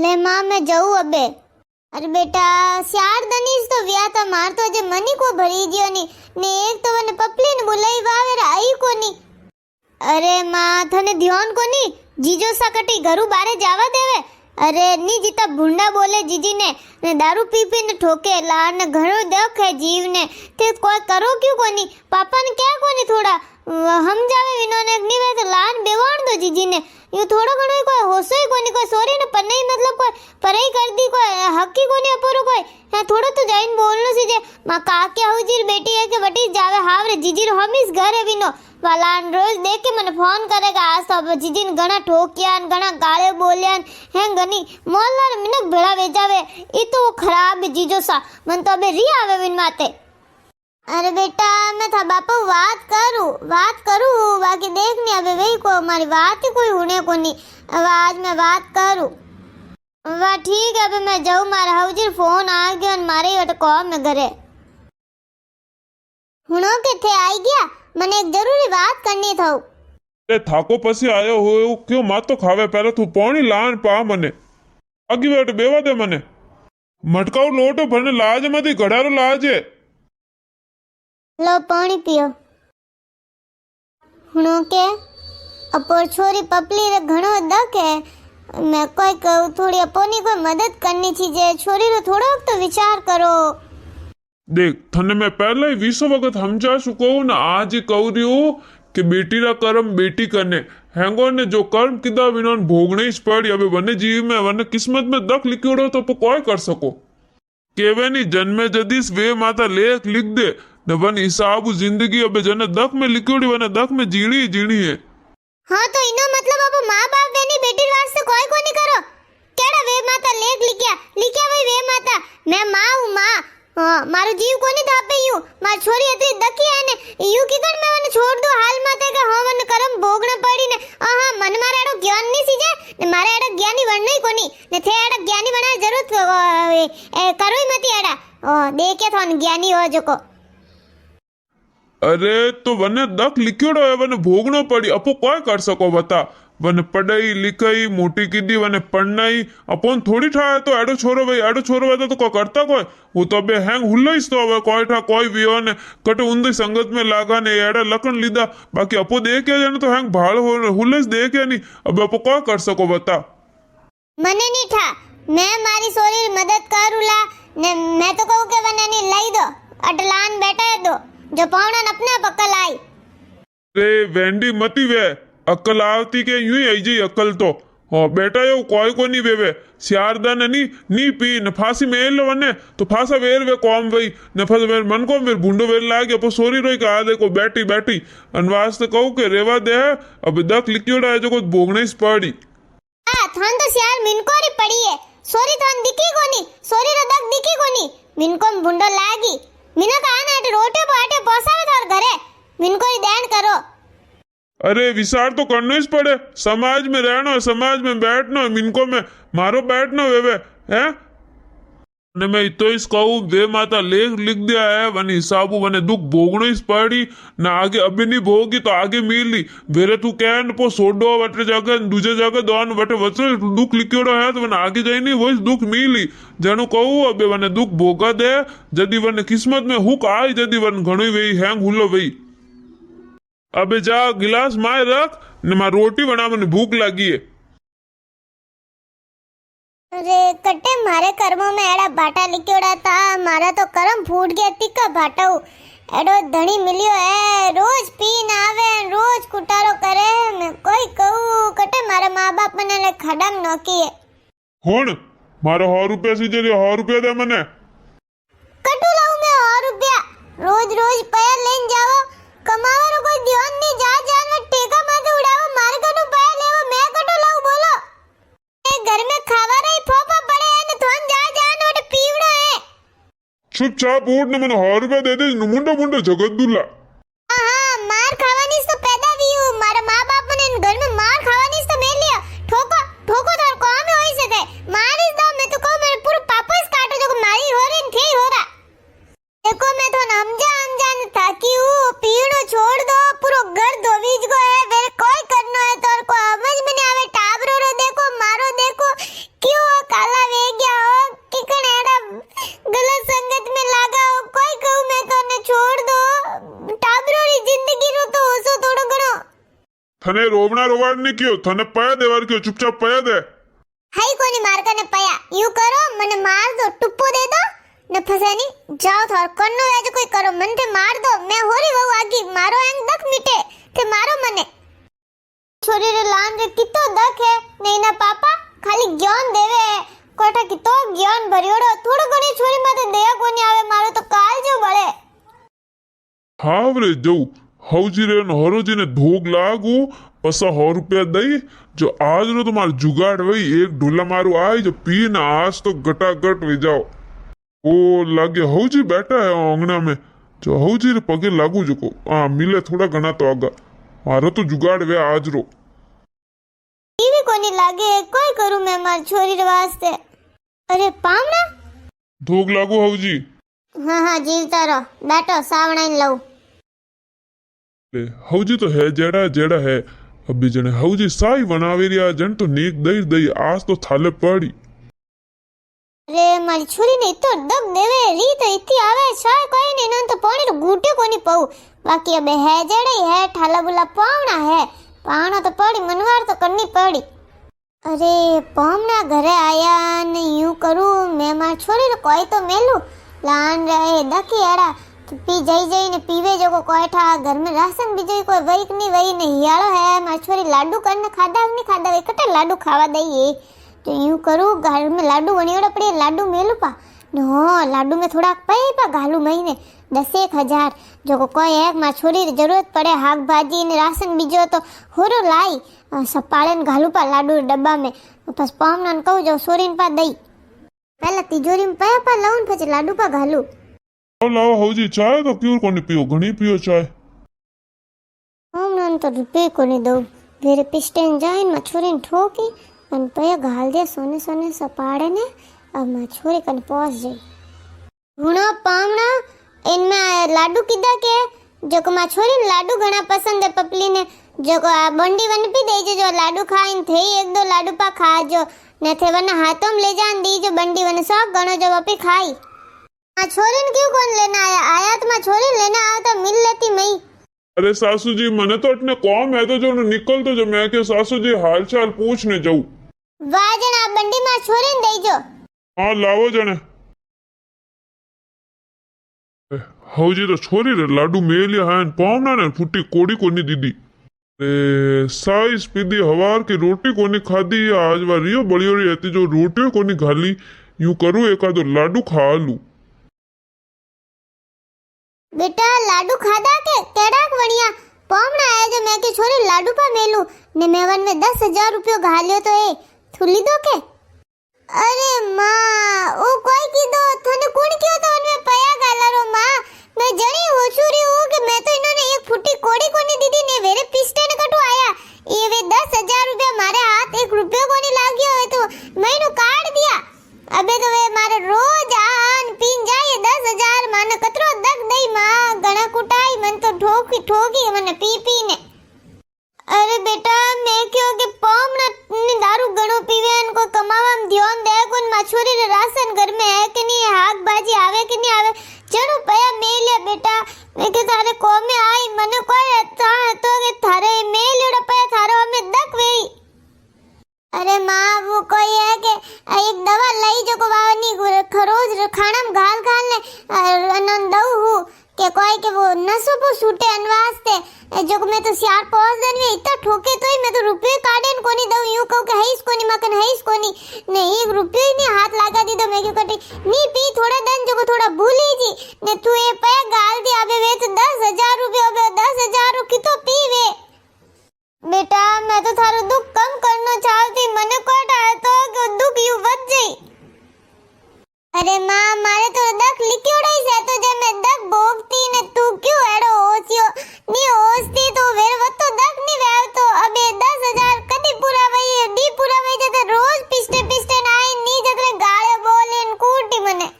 ले माँ मैं जाऊँ अबे। अरे बेटा श्यार दनीश तो व्या था मार तो जे मनी को भरी दियो नी ने एक तो वने पपली ने बुलाई वावे आई को नी। अरे माँ थने ध्यान को नी जीजो साकटी घरू बारे जावा देवे। अरे नी जीता भुंडा बोले जीजी ने दारू पी पी ने ठोके लार ने घरो देख है जीव ने ते कोई करो क्यों कोनी पापा ने क्या कोनी थोड़ा हम जावे इन्होंने नहीं वे तो लान बेवाण दो जीजी ने ये थोड़ा घणो कोई होसो ही कोनी कोई सॉरी ने पर नहीं मतलब कोई परई कर दी कोई हकी कोनी अपुरो कोई है थोड़ा तो जाइन बोलनो सी जे मां काके हुजीर बेटी है के वटी जावे हावरे जीजी रो हम इस घर है विनो वालान रोज देख के मने फोन करेगा आज तो जीजी ने घणा ठोकिया ने घणा गाळे बोलिया है गनी मोहल्ला रे मिनक भेड़ा वेजावे ई तो खराब जीजो सा मन तो अबे री आवे विन माते। अरे बेटा मैं था बापू बात करूं बाकी देख नहीं अबे वही को हमारी बात ही कोई होने को नहीं अब आज मैं बात करूं वाह ठीक है अबे मैं जाऊं मारा हाउजीर फोन आ गया और मारे वट कॉल में घरे हुनो के थे आई गया મને એક જરૂરી વાત કરनी થઉ। એ થાકો પછી આયો હોય ક્यों માત તો ખાવે પહેલા તું પાણી લાન પા મને આગી વેટ બેવા દે મને મટકાઉ લોટો ભને લાજ માંથી ઘડારો લાજે लो पानी पियो हुनो के अपोर छोरी पपली रे घणो दक है मैं कोई कहूं थोड़ी अपोनी कोई मदद करनी थी जे छोरी रो थोड़ो तो विचार करो। देख थने मैं पहले ही 20 वक्त समझा चुका हूं ना आज ही कहू रही हूं कि बेटी रा कर्म बेटी करने हैंगो ने जो कर्म किदा विनो भोगने ही पड़ी अबे वने जीव में वने किस्मत में दख लिखियोड़ो तो कोई कर सको केवे नहीं जन्मे जदीस वे माता लेख लिख दे न वन हिसाब जिंदगी अबे जने दख में लिखियोड़ी वने दख में जीणी है। हाँ तो इनो मतलब अब माँ बाप वेनी बेटी वास्ते कोई को नहीं करो केड़ा वे माता लेख लिख्या वही वे माता मैं माँ हूँ माँ मारो जीव कोनी थापे यूं मार छोरी अतरी दकी है ने यूं कीकण मैं वने छोड़ दो हाल माते के हो वन करम भोगणे पड़ी ने आहा मन मारे एडो ज्ञान नी सीजे ने मारे एडो ज्ञानी बनई कोनी ने थे एडो ज्ञानी बना जरूरत करोई मती एडा देखे थोन ज्ञानी हो जको। अरे तो वने दख लिखियोड़ो है वने भोगनो पड़ी अपो कोई कर सको बता वने पढ़ाई लिखाई मोटी कीधी वने पढ़नाई अपन थोड़ी ठाए तो एडो छोरो भाई तो कोई करता कोई वो तो बे हैंग हुल्लईस तो अब कोई ठा कोई भी हो ने कटे उंदी संगत में लागा ने एडा लखन लीधा बाकी अपो देख के जाने तो हैंग भाड़ हो हुल्लईस देख के नहीं अब अपो कोई कर सको बता मने नहीं ठा मैं मारी सोरी मदद करूला ने मैं तो कहूं के वने नहीं लाई दो अटलान बैठा है दो जो पौणन अपने पक्कल आई रे वेंडी मती वे अक्ल आवती के यूं ही आई जी अक्ल तो हाँ बेटा यो कोई को नहीं वेवे श्यारदा ने नी पी न फांसी में एल वने तो फांसा वेर वे कॉम वही न फस वेर मन को मेर भूंडो वेर लागे पो सोरी रोई का आ देखो बैठी अनवास तो कहू के रेवा दे अब दक लिखियोड़ा है जो को भोगने ही पड़ी आ थन तो श्यार मिनकोरी पड़ी है सोरी थन दिखी कोनी सोरी रो दक दिखी कोनी मिनको भूंडो लागी मिना का आना रोटे पाटे पोसावे थार घरे मिनकोरी ध्यान करो। अरे विचार तो करना ही पड़े समाज में रहना समाज में बैठना मिनको में मारो बैठना वे हैं ने मैं तो इस कहूँ वे माता लेख लिख दिया है वन हिसाबू वने दुख भोगनो ही पड़ी ना आगे अभी नहीं भोगी तो आगे मिली वेरे तू कह न पो सोडो वटे जगह दूजे जगह दोन वटे वचे दुख लिखियोड़ो है तो वन आगे जाई नहीं वही दुख मिली जनु कहूँ अबे वने दुख भोगा दे जदी वन किस्मत में हुक आई जदी वन घणो वही हैंग हुलो वही अबे जा गिलास माए रख ने मां रोटी बना मने भूख लगी है। अरे कट्टे मारे कर्मों में एड़ा भाटा लिखियोड़ा था मारा तो कर्म फूट गया तिक्का भाटाऊ एडो धनी मिलियो है रोज पीन आवे रोज कुटारो करे मैं कोई कहूं कटे मारे माँ बाप मने ने खडम नोकी है हुन मारो 100 रुपया सी जे 100 रुपया दे मने कटू लाऊं मैं 100 रुपया रोज पैर लेन जाओ कमावारो कोई ध्यान नहीं जा में टेका माथे उड़ावो मार कनु पैर लेवो मैं कटू लाऊं बोलो ए घर में खावा रही फोफा पड़े है ने थोन जा नोट पीवड़ो है चुपचाप उठ ने मने 100 रुपया दे दे मुंडो जगतदुल्ला हां मार खावानी तो पैदा भी हूं मारे माँ बाप ने घर में मार खावानी तो मैं लिया ठोको तार काम में होई सके मारिस दो मैं तो कहूं मेरे पूरा पापस काटो जो मारी हो रही थे हो रहा देखो मैं तो समझान ताकि हूं पीड़ो छोड़ दो पूरा घर धोवीज को है मेरे कोई करनो है तो को समझ में नहीं आवे टाबरो रो देखो मारो देखो क्यों थने रोवना रोवाड़ नहीं कियो, थने पया देवार कियो, चुपचाप पया दे। हाई कोनी मार कने पया यू करो मने मार दो टुप्पो दे दो ने फसेनी जाओ थार कन्नो आज कोई करो मन ते मार दो मैं होरी वहु आगी मारो एंग दक मिटे ते मारो मने छोरी रे लान रे कितो दक है ने ना पापा खाली ज्ञान देवे कोठा कितो ज्ञान भरियोड़ो थोड़ो घणी छोरी माते दया कोनी आवे मारो तो काल जो बळे हावरे जाऊ हौजी रे न हरोजी ने धोग लागू पसा 100 रुपया दई जो आज रो तुम्हार जुगाड़ वही एक ढोला मारू आई जो पी ना आज तो गटागट वे जाओ ओ लागे हौजी बैठा है आंगना में जो हौजी रे पगे लागू जो को मिले थोड़ा घना तो आगा मारो तो जुगाड़ वे आज रो टीवी कोनी लागे कोई करू मैं मार छोरी रे वास्ते अरे पावना धोग लागू हौजी हाँ जीवता रहो डाटो सावणाइन लऊ ले हौजी तो है जेड़ा जेड़ा है अभी जने हौजी साई बनावे रिया जन तो नीक दई दई आज तो थाले पड़ी अरे मारी छोरी ने तो दब देवे री तो इतनी आवे शाय कोई नहीं न तो पानी रो घूटे कोनी पाऊ बाकी अबे है जेड़ा ही है ठाला बुला पावना तो पड़ी मनवार तो करनी पड़ी अरे पावना घरे आया ने यूं करूं मैं मार छोरी रो कोई तो मेलू लान रहे दकी एड़ा पी जाई ने पीवे जो को कोठा घर में राशन भी जोई कोई वही नहीं हियाळो है मार छोरी लाडू करने खादा नहीं खादा एकटे लाडू खावा दई तो यूं करूं घर में लाडू वणियोड़ा पड़े लाडू मेलू पा नो लाडू में थोड़ा पा घालू महीने 10,000 जो को कोई एक मार छोरी री जरूरत पड़े हाक भाजी ने राशन बीजो तो होरो लाई सपाळे ने घालू पा लाडू डब्बा में बस पामना ने कहू जो सोरीन पा दई पहला तिजोरी में पा लाऊं પછી लाडू पा घालू लाओ हौजी चाय तो क्यों कोनी पियो घणी पियो चाय हमन तो रुपये कोनी दो वेरे पिस्टेन जाइन मा छोरीन ठोकी अन पया घाल दे सोने सपाड़े ने अब मा छोरी कन पहुंच जाई हुणो पामना इनमें लाडू किदा के जो को मा छोरी लाडू घणा पसंद है पपली ने जो को आ बंडी वन पी दे जो लाडू खाइन थे एक दो लाडू पा खा जो ने थे वन हाथों में ले जान दी जो बंडी वन सब गणो जो वपी खाई आ छोरीन क्यों कौन लेना आया तो मा छोरी लेना आवता मिल लेती मई अरे सासू जी मने तो इतने कॉम है तो जो निकल तो जो मैं के सासू जी हाल चाल पूछने जाऊं वाजन आ बंडी मा छोरीन दई जो हाँ लावो जने हौजी तो छोरी रे लाडू मेलिया है पावना ने फुटी कोड़ी कोनी दीदी साइज पीदी हवार की रोटी कोनी खादी आज वा रियो बड़ी रही हती जो रोटी कोनी घाली यूं करूं एकादो लाडू खा लू बेटा लाडू खादा के केडाक वणिया पामना आया जो मैं के छोरी लाडू पा मेलू ने मेवन में 10,000 रुपयो घालियो तो ए थुली दो के अरे मां ओ कोई की दो थने कोण क्यों तो उनमें पया गाला रो मां मैं जणी होचुरी हूं कि मैं तो इन्होंने एक फुटी कोड़ी कोनी दीदी ने वेरे पिस्टे ने कटू आया ये वे 10,000 रुपया मारे हाथ 1 रुपयो कोनी लाग्यो है तो मैंने काट दिया अबे तो वे मारे रोज आन पीन जाए 10,000 माने कतरो दक दई मां गणा कुटाई मन तो ठोकी मने पी ने अरे बेटा मैं क्यों के पामना ने दारू गणो पीवे न को कमावा में ध्यान दे कोन मछोरी रे राशन घर में है कि नहीं हाक बाजी आवे कि नहीं आवे चलो पया मेले बेटा मैं के तारे को में आई मने कोई था तो के थारे मेलेड़ा पया थारो में दक वेई अरे मां वो कोई है के एक दवा लई जो को वानी खरोज खाना में घाल ने आनंद दऊ हूं के कोई के वो नसो को सूटे अनवास्ते जो मैं तो सियार पहुंच दिन में इतना ठोके तो ही मैं तो रुपये काटे न कोनी दऊ यूं कहू के हैस कोनी मकन हैस कोनी नहीं 1 रुपये ही नहीं हाथ लगा दी तो मैं क्यों कटी नी पी थोड़ा दन जो को थोड़ा भूली जी ने तू ये पे गाल दी अबे वे तो 10,000 रुपये अबे 10,000 कितो पीवे बेटा मैं तो थारो दुख कम करना चाहती मने कोटा तो कि दुख यू वध जाई अरे मां मारे तो दक लिक्योड़ाई से तो जे मैं दक भोगती ने तू क्यों एड़ो ओसियो नी ओसती तो वेर वतो दक नी वेव तो अबे 10,000 कदी पूरा वई डी पूरा वई जते रोज पिस्टे नाई नी जकरे गाळे बोले न कूटी मने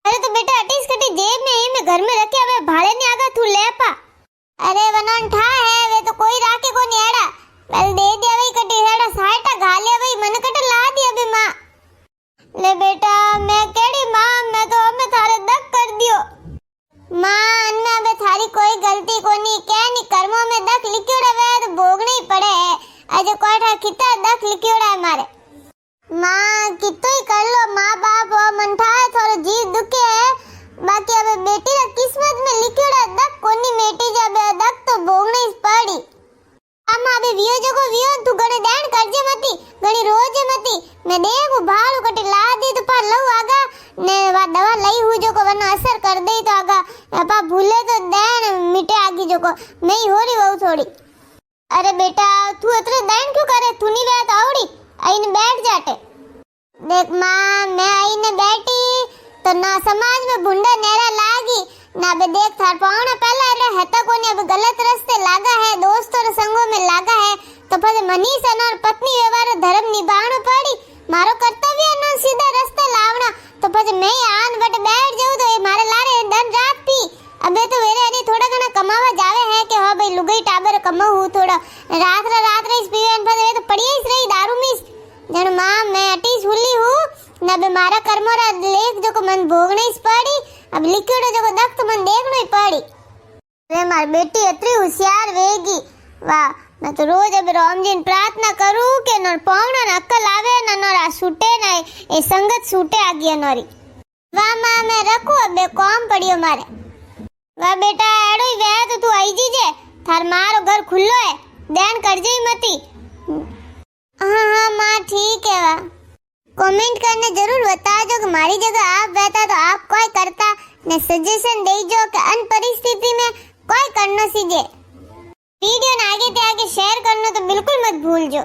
अरे तो बेटा अटीस कटी जेब में ही मैं घर में रखे अबे भाड़े ने आगा तू ले पा अरे वनन ठा है वे तो कोई राके को नी एड़ा पहले दे दिया वही कटी हेड़ा 60 घाले वही मन कट ला दी अबे मां ले बेटा मैं केड़ी मां मैं तो हमें थारे दक कर दियो मां अन्ना बे थारी कोई गलती कोनी क्या नी कर्मों में दख लिखियोड़ा वे तो भोगना ही पड़े है आज कोठा कितना दख लिखियोड़ा है मारे मां कितो ही कर लो मां बाप हो मन थाए थोड़ो जीव दुखे है बाकी अब बेटी रा किस्मत में लिखियोड़ा दख कोनी मेटी जाबे दख तो भोगना ही पड़ी आमा अबे वियो जको वियो तू गणे दान करजे मती गणी रोजे मती मैं देखू भाड़ू कटे ला दी तो पर लऊ आगा ने वा दवा लई हूं जो को वनो असर कर दे तो आगा अपा भूले तो दान मिटे आगी जो को मैं ही होरी वहू थोड़ी अरे बेटा तू इतने दान क्यों करे तू नहीं बात आवड़ी आईने बैठ जाटे देख मां मैं आईने बैठी तो ना समाज में भुंडा नेरा लागी ना बे देख थार पावना पहला रे हता कोनी अब गलत रास्ते लागा है दोस्तों रे संगों में लागा है तो फिर मनीष और पत्नी व्यवहार धर्म निभावना पड़ी मारो कर्तव्य न सीधा रास्ते लावना तो फिर मैं आन बट बैठ जाऊं तो ये मारे लारे दिन रात पी अबे तो वेरे अनी थोड़ा घना कमावा जावे है कि हां भाई लुगाई टाबर कमाऊ थोड़ा रात रे इस पीवन पर तो पड़ी ही रही दारू मिस जण मां मैं अटी सुली हूं ना बे मारा कर्मोरा लेख जो को मन भोगने ही पड़ी अब लिखियोड़ो जो को दख्त मन देखनो ही पड़ी रे मार बेटी इतनी होशियार वेगी वाह मैं तो रोज अब राम जी प्रार्थना करूं के नर पावना न अक्कल आवे न नरा छूटे न ए संगत छूटे आ गया नरी वाह मां मैं रखू अब काम पड़ियो मारे वाह बेटा एड़ो ही वे तो तू आई जीजे थार मारो घर खुल्लो है ध्यान करजे ही मती हाँ मां ठीक है वाह कमेंट करने जरूर बताजो कि मारी जगह आप रहता तो आप कोई करता ने सजेशन देजो कि अन परिस्थिति में कोई करनो सीजे वीडियो ने आगे ते आगे शेयर करना तो बिल्कुल मत भूलजो।